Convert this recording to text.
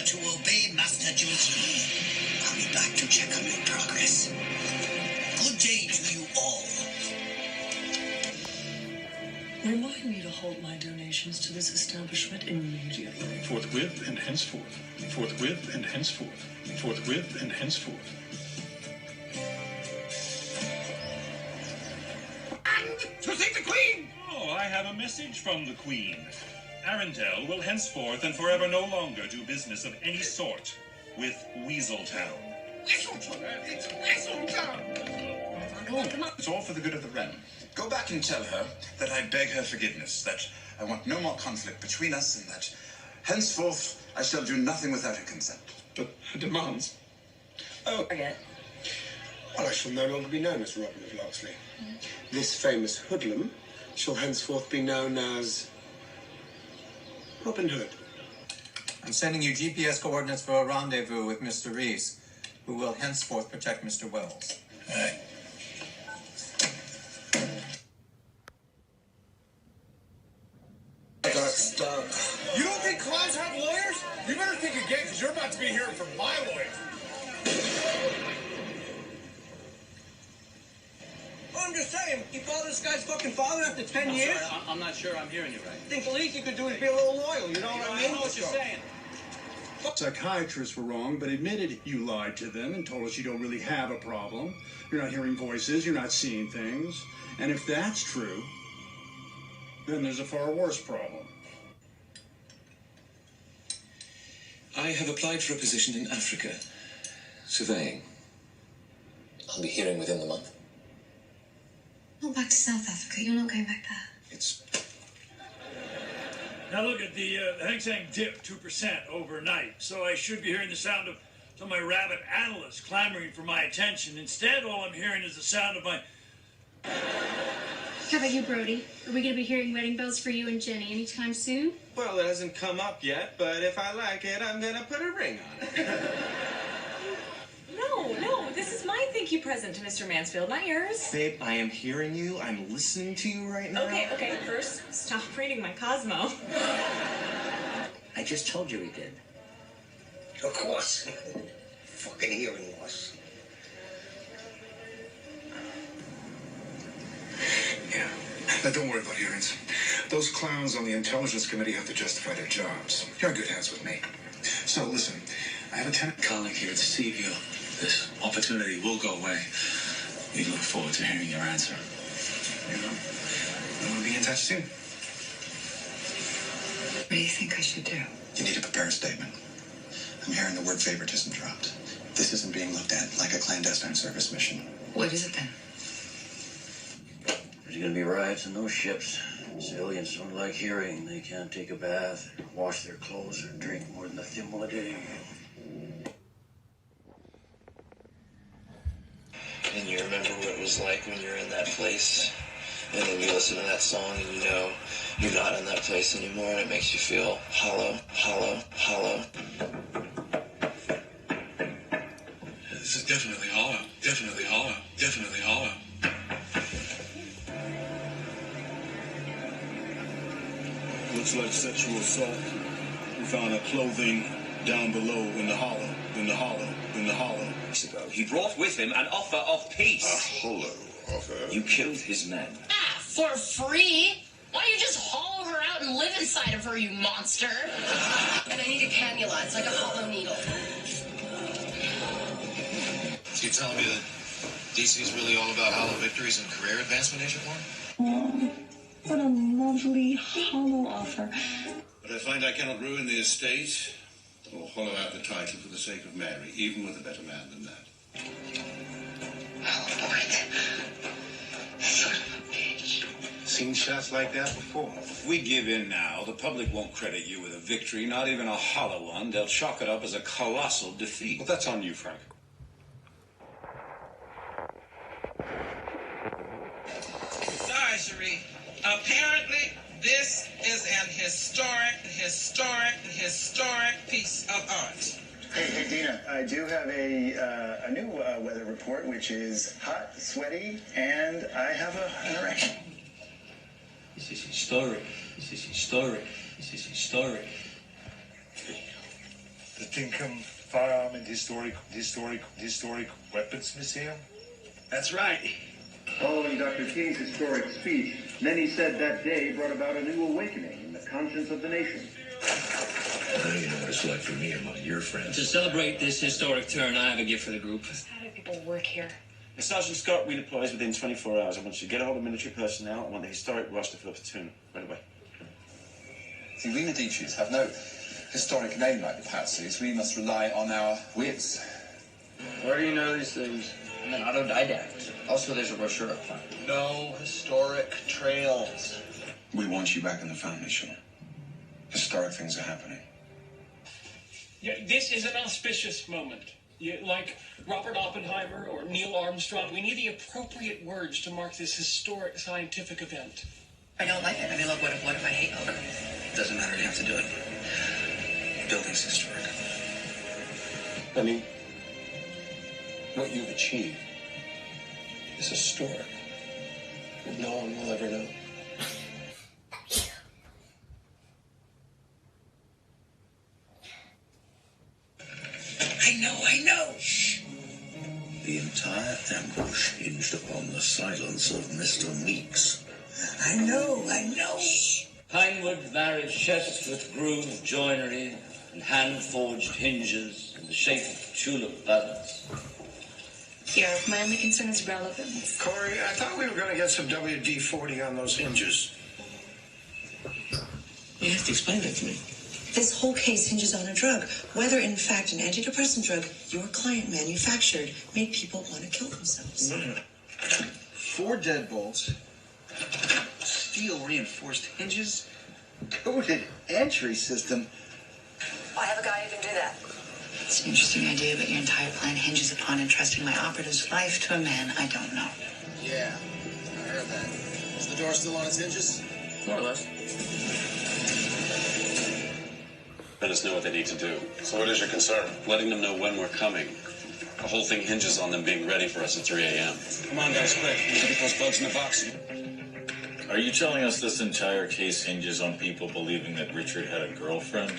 to obey Master duty. I'll be back to check on your progress. Good day to you all. Remind me to hold my donations to this establishment immediately. Forthwith and henceforth. Forthwith and henceforth. Forthwith and henceforth. To see the Queen! Oh, I have a message from the Queen. Arendelle will henceforth and forever no longer do business of any sort with Weaseltown. Weaseltown? It's Weaseltown! Come on, come on. It's all for the good of the realm. Go back and tell her that I beg her forgiveness, that I want no more conflict between us, and that henceforth I shall do nothing without her consent. But her demands? Oh, Forget. well, I shall no longer be known as Robin of Locksley. This famous hoodlum shall henceforth be known as Robin Hood. I'm sending you GPS coordinates for a rendezvous with Mr. Reese, who will henceforth protect Mr. Wells. Aye. You don't think clowns have lawyers? You better think again, because you're about to be hearing from my lawyer. I'm just saying, you follow this guy's fucking father after 10 years? Sorry, I'm not sure I'm hearing you right. I think the least you could do is be a little loyal, you know what I mean? I know what you're saying. Psychiatrists were wrong, but admitted you lied to them and told us you don't really have a problem. You're not hearing voices, you're not seeing things. And if that's true, then there's a far worse problem. I have applied for a position in Africa, surveying. I'll be hearing within the month. Not back to South Africa. You're not going back there. It's... Now look at the Hang Seng dipped 2% overnight, so I should be hearing the sound of some of my rabid analysts clamoring for my attention. Instead, all I'm hearing is the sound of my... How about you, Brody? Are we going to be hearing wedding bells for you and Jenny anytime soon? Well, it hasn't come up yet, but if I like it, I'm gonna put a ring on it. No, this is my thank you present to Mr. Mansfield, not yours. Babe, I am hearing you. I'm listening to you right now. Okay, first, stop reading my Cosmo. I just told you he did. Of course. Fucking hearing loss. Yeah. Now, don't worry about hearings. Those clowns on the Intelligence Committee have to justify their jobs. You're in good hands with me. So, listen, I have a tenant Colleague here to see you. This opportunity will go away. We look forward to hearing your answer. you know. We'll be in touch soon. What do you think I should do? You need to prepare a statement. I'm hearing the word favoritism dropped. This isn't being looked at like a clandestine service mission. What is it then? There's going to be riots and no ships. Civilians don't like hearing. They can't take a bath, wash their clothes, or drink more than a thimble a day. And you remember what it was like when you're in that place, and then you listen to that song and you know you're not in that place anymore, and it makes you feel hollow, hollow, hollow. This is definitely hollow, definitely hollow, definitely hollow. Looks like sexual assault. We found her clothing down below in the hollow, in the hollow, in the hollow. He brought with him an offer of peace. A hollow offer? You killed his men. For free? Why don't you just hollow her out and live inside of her, you monster? And I need a cannula. It's like a hollow needle. So you're telling me that DC is really all about hollow victories and career advancement, Agent Warren? What a lovely hollow offer. But I find I cannot ruin the estate or hollow out the title for the sake of Mary, even with a better man than that. Seen shots like that before. If we give in now, the public won't credit you with a victory, not even a hollow one. They'll chalk it up as a colossal defeat. Well, that's on you, Frank. Sorry, Cherie. Apparently, this is an historic piece of art. Hey, Dina, I do have a new weather report, which is hot, sweaty, and I have an erection. This is historic. This is historic. This is historic. The Kinkham Firearm and Historic Weapons Museum? That's right. Following Dr. King's historic speech, many said that day brought about a new awakening in the conscience of the nation. Now you know what it's like for me among your friends. To celebrate this historic turn, I have a gift for the group. How do people work here? Sergeant Scott redeploys within 24 hours. I want you to get a hold of military personnel. I want the historic roster for the platoon. Right away. See, we Medicis have no historic name like the Patsis. We must rely on our wits. Where do you know these things? I'm an autodidact. Also, there's a brochure up front. No historic trails. We want you back in the family, Sean. Historic things are happening. Yeah, this is an auspicious moment. Like Robert Oppenheimer or Neil Armstrong, we need the appropriate words to mark this historic scientific event. I don't like it. I mean, look, what if I hate Logan? It doesn't matter. You have to do it. Building's historic. I mean, what you've achieved is historic. No one will ever know. I know. The entire ambush hinged upon the silence of Mr. Meeks. I know. Pinewood varied chests with grooved joinery and hand-forged hinges in the shape of tulip buds. Yeah, my only concern is relevance. Corey, I thought we were going to get some WD-40 on those hinges. You have to explain that to me. This whole case hinges on a drug. Whether, in fact, an antidepressant drug your client manufactured made people want to kill themselves. 4 deadbolts, steel-reinforced hinges, coded entry system. I have a guy who can do that. It's an interesting idea, but your entire plan hinges upon entrusting my operative's life to a man I don't know. Yeah, I heard that. Is the door still on its hinges? More or less. Let us know what they need to do. So what is your concern? Letting them know when we're coming. The whole thing hinges on them being ready for us at 3 a.m. Come on, guys, quick. We need to get those bugs in the box. Are you telling us this entire case hinges on people believing that Richard had a girlfriend?